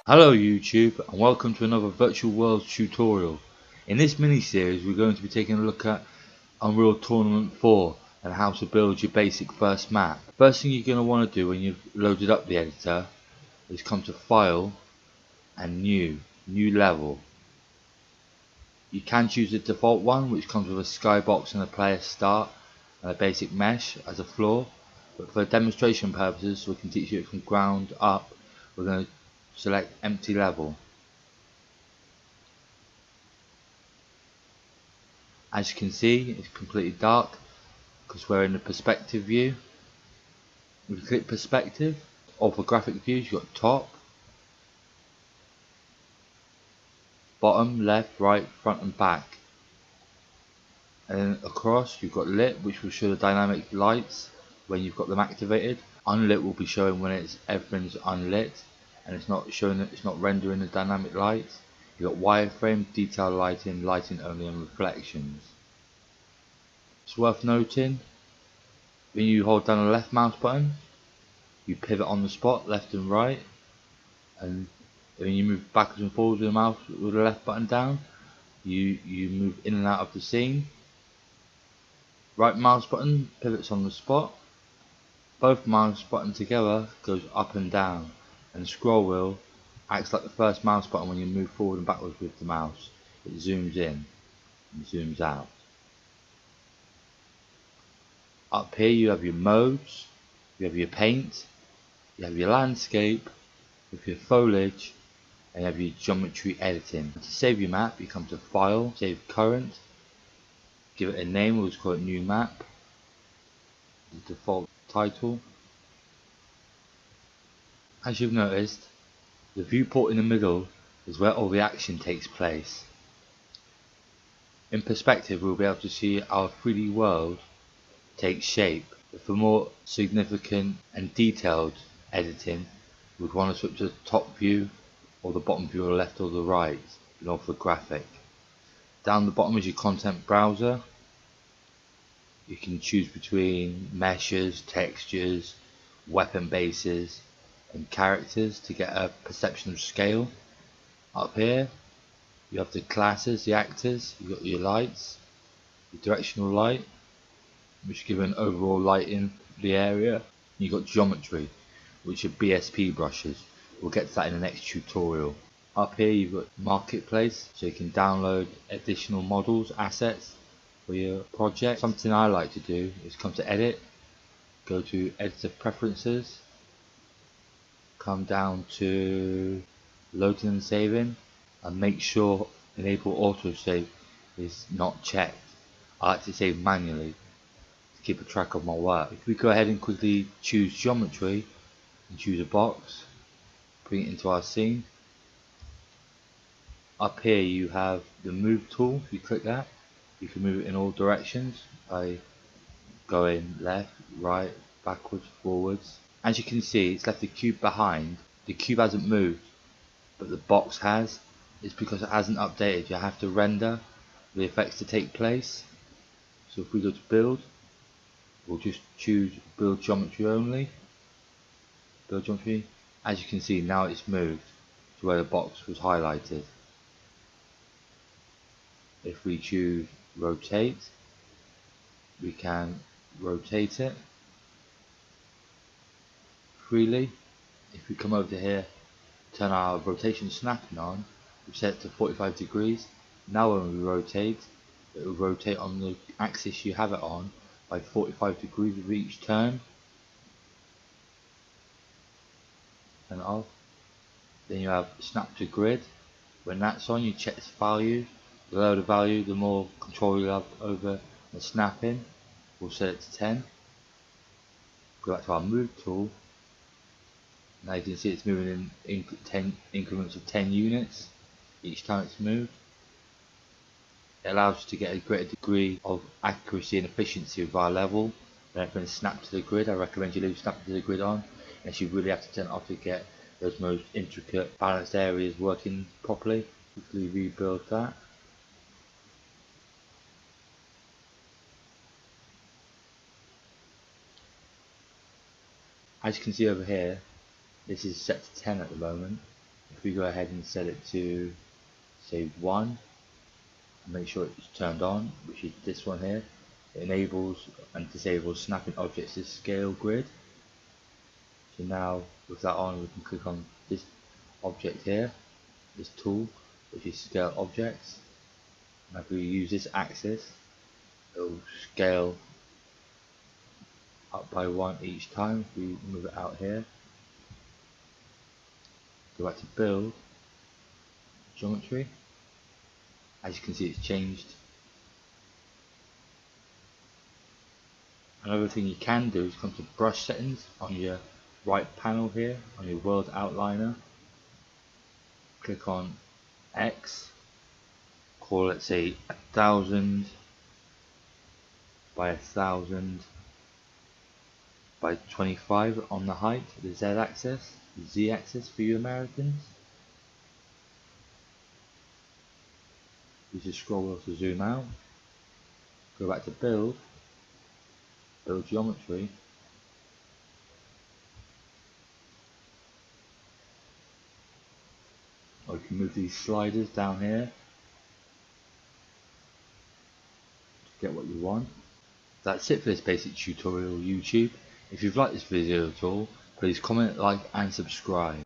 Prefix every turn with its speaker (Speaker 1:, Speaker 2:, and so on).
Speaker 1: Hello YouTube and welcome to another Virtual Worlds tutorial. In this mini-series we're going to be taking a look at Unreal Tournament 4 and how to build your basic first map. First thing you're going to want to do when you've loaded up the editor is come to File and New Level. You can choose the default one, which comes with a skybox and a player start and a basic mesh as a floor, but for demonstration purposes so we can teach you it from ground up, we're going to select empty level. As you can see, it's completely dark because we're in the perspective view. If you click perspective, or for graphic views, you've got top, bottom, left, right, front and back. And then across you've got lit, which will show the dynamic lights when you've got them activated. Unlit will be showing when everything's unlit and it's not showing, it's not rendering the dynamic lights. You've got wireframe, detail lighting, lighting only and reflections. It's worth noting, when you hold down the left mouse button, you pivot on the spot left and right, and when you move backwards and forwards with the mouse with the left button down, you move in and out of the scene. Right mouse button pivots on the spot, both mouse buttons together goes up and down, and the scroll wheel acts like the first mouse button when you move forward and backwards with the mouse. It zooms in and zooms out. Up here you have your modes, you have your paint, you have your landscape, with your foliage, and you have your geometry editing. To save your map you come to File, Save Current, give it a name, we'll just call it New Map, the default title. As you've noticed, the viewport in the middle is where all the action takes place. In perspective we'll be able to see our 3D world take shape. But for more significant and detailed editing, we'd want to switch to the top view or the bottom view or left or the right in order for graphic. Down the bottom is your content browser. You can choose between meshes, textures, weapon bases and characters to get a perception of scale. Up here you have the classes, the actors, you've got your lights, your directional light, which give an overall lighting for the area. You've got geometry, which are BSP brushes. We'll get to that in the next tutorial. Up here you've got marketplace, so you can download additional models, assets for your project. Something I like to do is come to edit, go to editor preferences, come down to loading and saving, and make sure enable autosave is not checked. I like to save manually to keep a track of my work. If we go ahead and quickly choose geometry and choose a box, bring it into our scene. Up here you have the move tool. If you click that, you can move it in all directions by going left, right, backwards, forwards. As you can see, it's left the cube behind. The cube hasn't moved, but the box has. It's because it hasn't updated. You have to render the effects to take place. So if we go to build, we'll just choose build geometry only. Build geometry. As you can see, now it's moved to where the box was highlighted. If we choose rotate, we can rotate it freely. If we come over to here, turn our rotation snapping on, we set it to 45 degrees. Now when we rotate, it will rotate on the axis you have it on by 45 degrees with each turn. And off. Then you have snap to grid. When that's on, you check its value. The lower the value, the more control you have over the snapping. We'll set it to 10. Go back to our move tool. Now you can see it's moving in 10 increments of 10 units each time it's moved. It allows us to get a greater degree of accuracy and efficiency with our level. When everything's snapped to the grid, I recommend you leave snap to the grid on, unless you really have to turn it off to get those most intricate balanced areas working properly. Quickly rebuild that. As you can see over here, this is set to 10 at the moment. If we go ahead and set it to say 1 and make sure it's turned on, which is this one here, it enables and disables snapping objects to scale grid. So now with that on, we can click on this object here, this tool, which is scale objects. And if we use this axis, it will scale up by 1 each time. If we move it out here, go back to build, geometry. As you can see, it's changed. Another thing you can do is come to brush settings on your right panel here on your world outliner. Click on X, call it say 1000 by 1000 by 25 on the height, the Z axis, the Z axis for you Americans. You just scroll wheel to zoom out, go back to build geometry, or you can move these sliders down here to get what you want. That's it for this basic tutorial YouTube. If you've liked this video at all, please comment, like and subscribe.